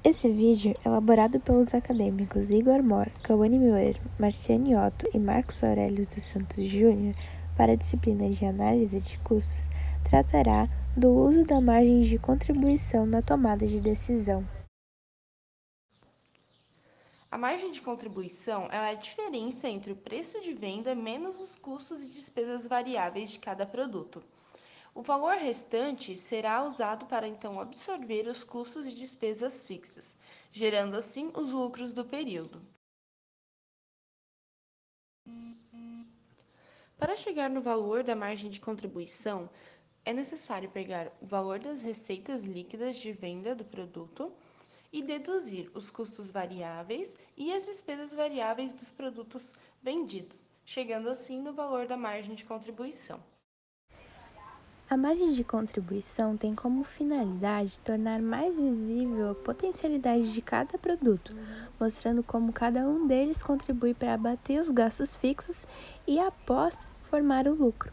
Esse vídeo, elaborado pelos acadêmicos Igor Mor, Cauane Miller, Marciane Otto e Marcos Aurélio dos Santos Júnior, para a disciplina de análise de custos, tratará do uso da margem de contribuição na tomada de decisão. A margem de contribuição é a diferença entre o preço de venda menos os custos e despesas variáveis de cada produto. O valor restante será usado para então absorver os custos e despesas fixas, gerando assim os lucros do período. Para chegar no valor da margem de contribuição, é necessário pegar o valor das receitas líquidas de venda do produto e deduzir os custos variáveis e as despesas variáveis dos produtos vendidos, chegando assim no valor da margem de contribuição. A margem de contribuição tem como finalidade tornar mais visível a potencialidade de cada produto, mostrando como cada um deles contribui para abater os gastos fixos e, após, formar o lucro.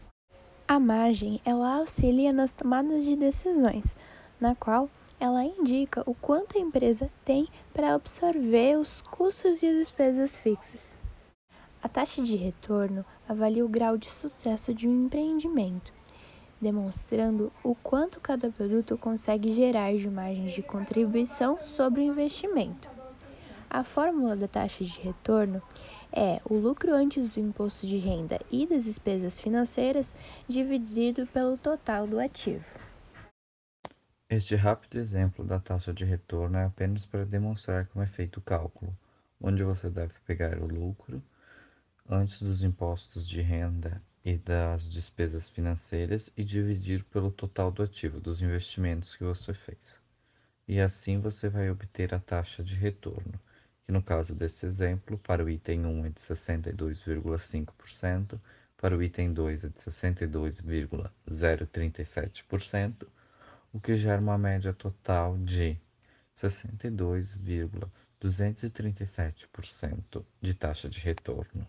A margem, ela auxilia nas tomadas de decisões, na qual ela indica o quanto a empresa tem para absorver os custos e as despesas fixas. A taxa de retorno avalia o grau de sucesso de um empreendimento, demonstrando o quanto cada produto consegue gerar de margem de contribuição sobre o investimento. A fórmula da taxa de retorno é o lucro antes do imposto de renda e das despesas financeiras dividido pelo total do ativo. Este rápido exemplo da taxa de retorno é apenas para demonstrar como é feito o cálculo, onde você deve pegar o lucro antes dos impostos de renda e das despesas financeiras e dividir pelo total do ativo dos investimentos que você fez. E assim você vai obter a taxa de retorno, que no caso desse exemplo, para o item 1 é de 62,5%, para o item 2 é de 62,037%, o que gera uma média total de 62,237% de taxa de retorno.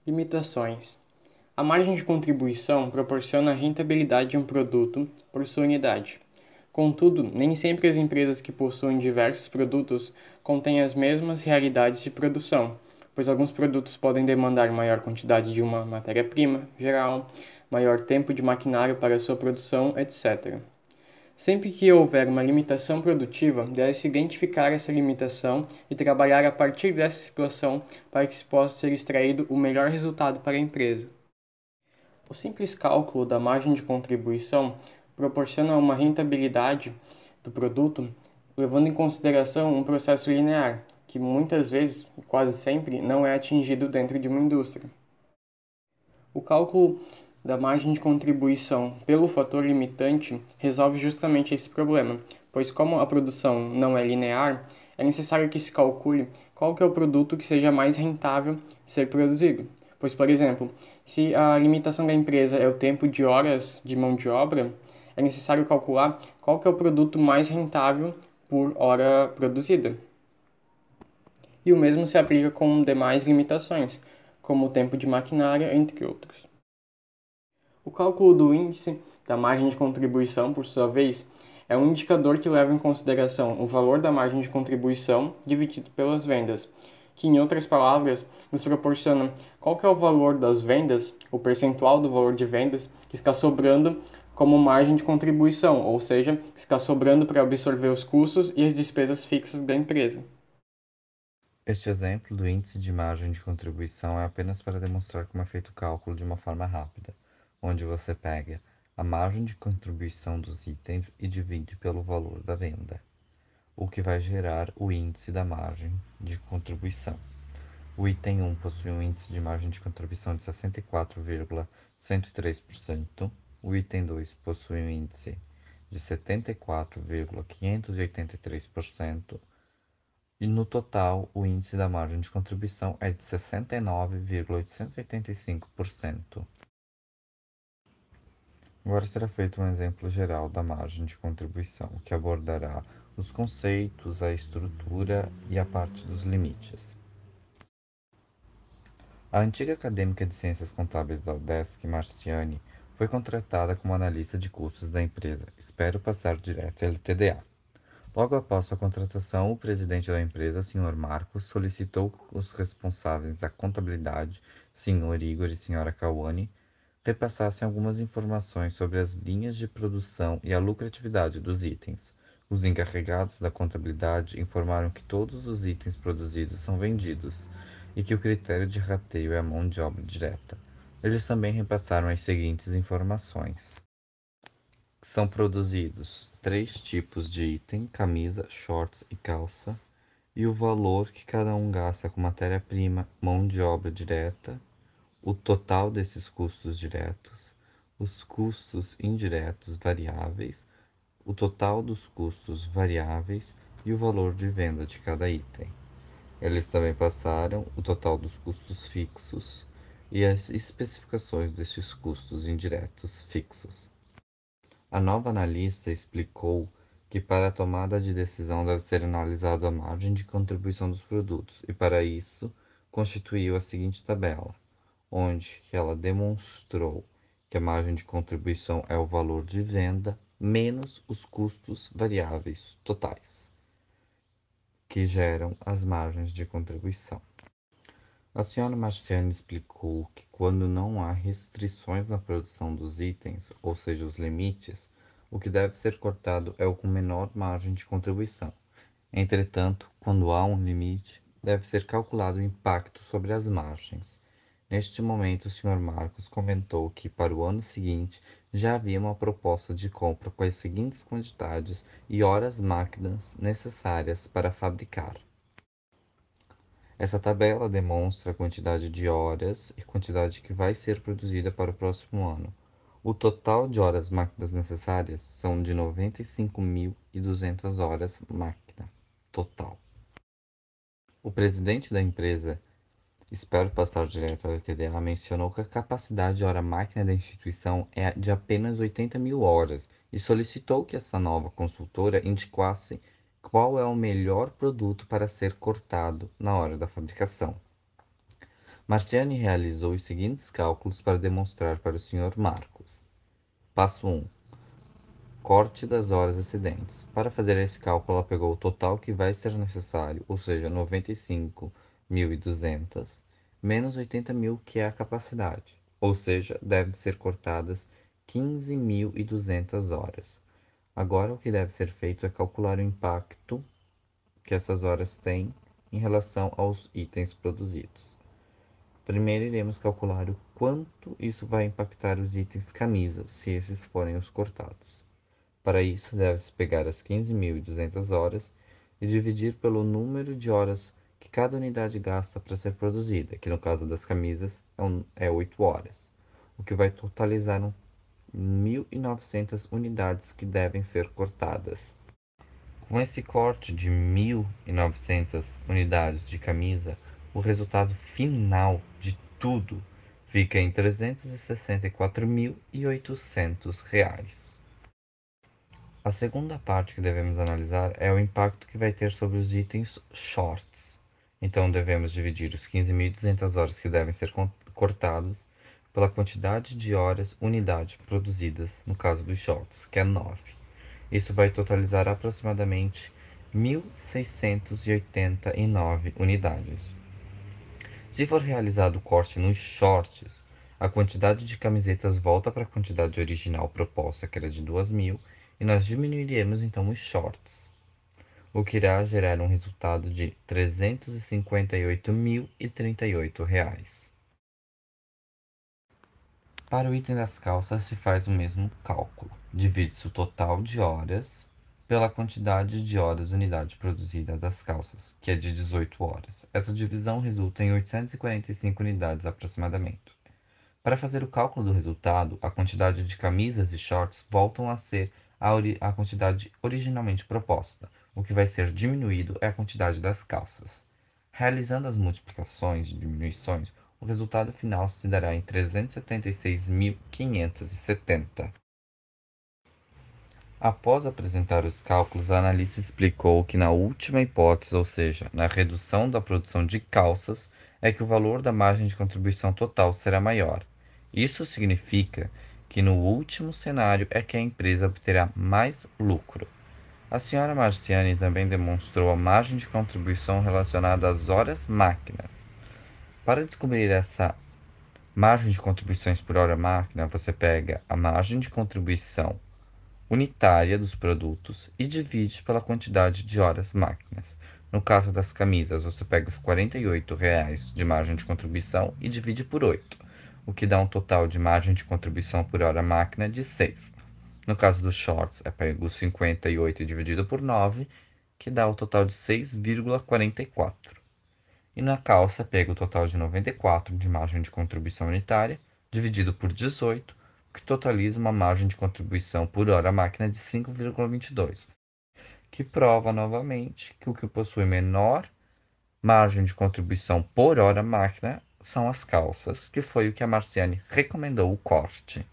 Limitações. A margem de contribuição proporciona a rentabilidade de um produto por sua unidade. Contudo, nem sempre as empresas que possuem diversos produtos contêm as mesmas realidades de produção, pois alguns produtos podem demandar maior quantidade de uma matéria-prima geral, maior tempo de maquinário para sua produção, etc. Sempre que houver uma limitação produtiva, deve-se identificar essa limitação e trabalhar a partir dessa situação para que possa ser extraído o melhor resultado para a empresa. O simples cálculo da margem de contribuição proporciona uma rentabilidade do produto, levando em consideração um processo linear, que muitas vezes, quase sempre, não é atingido dentro de uma indústria. O cálculo da margem de contribuição pelo fator limitante resolve justamente esse problema, pois como a produção não é linear, é necessário que se calcule qual que é o produto que seja mais rentável ser produzido. Pois, por exemplo, se a limitação da empresa é o tempo de horas de mão de obra, é necessário calcular qual que é o produto mais rentável por hora produzida. E o mesmo se aplica com demais limitações, como o tempo de maquinária, entre outros. O cálculo do índice da margem de contribuição, por sua vez, é um indicador que leva em consideração o valor da margem de contribuição dividido pelas vendas, que, em outras palavras, nos proporciona qual que é o valor das vendas, o percentual do valor de vendas, que está sobrando como margem de contribuição, ou seja, que está sobrando para absorver os custos e as despesas fixas da empresa. Este exemplo do índice de margem de contribuição é apenas para demonstrar como é feito o cálculo de uma forma rápida, onde você pega a margem de contribuição dos itens e divide pelo valor da venda, o que vai gerar o índice da margem de contribuição. O item 1 possui um índice de margem de contribuição de 64,103%, o item 2 possui um índice de 74,583%, e no total o índice da margem de contribuição é de 69,885%. Agora será feito um exemplo geral da margem de contribuição, que abordará os conceitos, a estrutura e a parte dos limites. A antiga acadêmica de Ciências Contábeis da UDESC, Marciane, foi contratada como analista de custos da empresa Espero Passar Direto LTDA. Logo após sua contratação, o presidente da empresa, Sr. Marcos, solicitou que os responsáveis da contabilidade, Sr. Igor e Sra. Cauane, repassassem algumas informações sobre as linhas de produção e a lucratividade dos itens. Os encarregados da contabilidade informaram que todos os itens produzidos são vendidos e que o critério de rateio é a mão de obra direta. Eles também repassaram as seguintes informações: são produzidos 3 tipos de item: camisa, shorts e calça, e o valor que cada um gasta com matéria-prima, mão de obra direta, o total desses custos diretos, os custos indiretos variáveis, o total dos custos variáveis e o valor de venda de cada item. Eles também passaram o total dos custos fixos e as especificações destes custos indiretos fixos. A nova analista explicou que para a tomada de decisão deve ser analisada a margem de contribuição dos produtos e, para isso, constituiu a seguinte tabela, onde ela demonstrou que a margem de contribuição é o valor de venda menos os custos variáveis totais, que geram as margens de contribuição. A senhora Marciane explicou que quando não há restrições na produção dos itens, ou seja, os limites, o que deve ser cortado é o com menor margem de contribuição. Entretanto, quando há um limite, deve ser calculado o impacto sobre as margens. Neste momento, o Sr. Marcos comentou que para o ano seguinte já havia uma proposta de compra com as seguintes quantidades e horas máquinas necessárias para fabricar. Essa tabela demonstra a quantidade de horas e quantidade que vai ser produzida para o próximo ano. O total de horas máquinas necessárias são de 95.200 horas máquina total. O presidente da empresa, espero passar direto ao LTDA, mencionou que a capacidade de hora máquina da instituição é de apenas 80.000 horas e solicitou que essa nova consultora indicasse qual é o melhor produto para ser cortado na hora da fabricação. Marciane realizou os seguintes cálculos para demonstrar para o Sr. Marcos. Passo 1. Corte das horas excedentes. Para fazer esse cálculo, ela pegou o total que vai ser necessário, ou seja, 95.200, menos 80.000, que é a capacidade, ou seja, deve ser cortadas 15.200 horas. Agora, o que deve ser feito é calcular o impacto que essas horas têm em relação aos itens produzidos. Primeiro, iremos calcular o quanto isso vai impactar os itens camisa, se esses forem os cortados. Para isso, deve-se pegar as 15.200 horas e dividir pelo número de horas que cada unidade gasta para ser produzida, que no caso das camisas é 8 horas, o que vai totalizar 1.900 unidades que devem ser cortadas. Com esse corte de 1.900 unidades de camisa, o resultado final de tudo fica em R$ 364.800. A segunda parte que devemos analisar é o impacto que vai ter sobre os itens shorts. Então, devemos dividir os 15.200 horas que devem ser cortados pela quantidade de horas unidade produzidas, no caso dos shorts, que é 9. Isso vai totalizar aproximadamente 1.689 unidades. Se for realizado o corte nos shorts, a quantidade de camisetas volta para a quantidade original proposta, que era de 2.000, e nós diminuiremos então os shorts, o que irá gerar um resultado de R$ 358.038. Para o item das calças se faz o mesmo cálculo. Divide-se o total de horas pela quantidade de horas unidade produzida das calças, que é de 18 horas. Essa divisão resulta em 845 unidades aproximadamente. Para fazer o cálculo do resultado, a quantidade de camisas e shorts voltam a ser a quantidade originalmente proposta. O que vai ser diminuído é a quantidade das calças. Realizando as multiplicações e diminuições, o resultado final se dará em 376.570. Após apresentar os cálculos, a analista explicou que na última hipótese, ou seja, na redução da produção de calças, é que o valor da margem de contribuição total será maior. Isso significa que no último cenário é que a empresa obterá mais lucro. A senhora Marciani também demonstrou a margem de contribuição relacionada às horas máquinas. Para descobrir essa margem de contribuições por hora máquina, você pega a margem de contribuição unitária dos produtos e divide pela quantidade de horas máquinas. No caso das camisas, você pega os R$ 48 de margem de contribuição e divide por 8, o que dá um total de margem de contribuição por hora máquina de 6. No caso dos shorts, é pego os 58 dividido por 9, que dá o total de 6,44. E na calça, pega o total de 94 de margem de contribuição unitária, dividido por 18, o que totaliza uma margem de contribuição por hora máquina de 5,22, que prova novamente que o que possui menor margem de contribuição por hora máquina são as calças, que foi o que a Marciane recomendou o corte.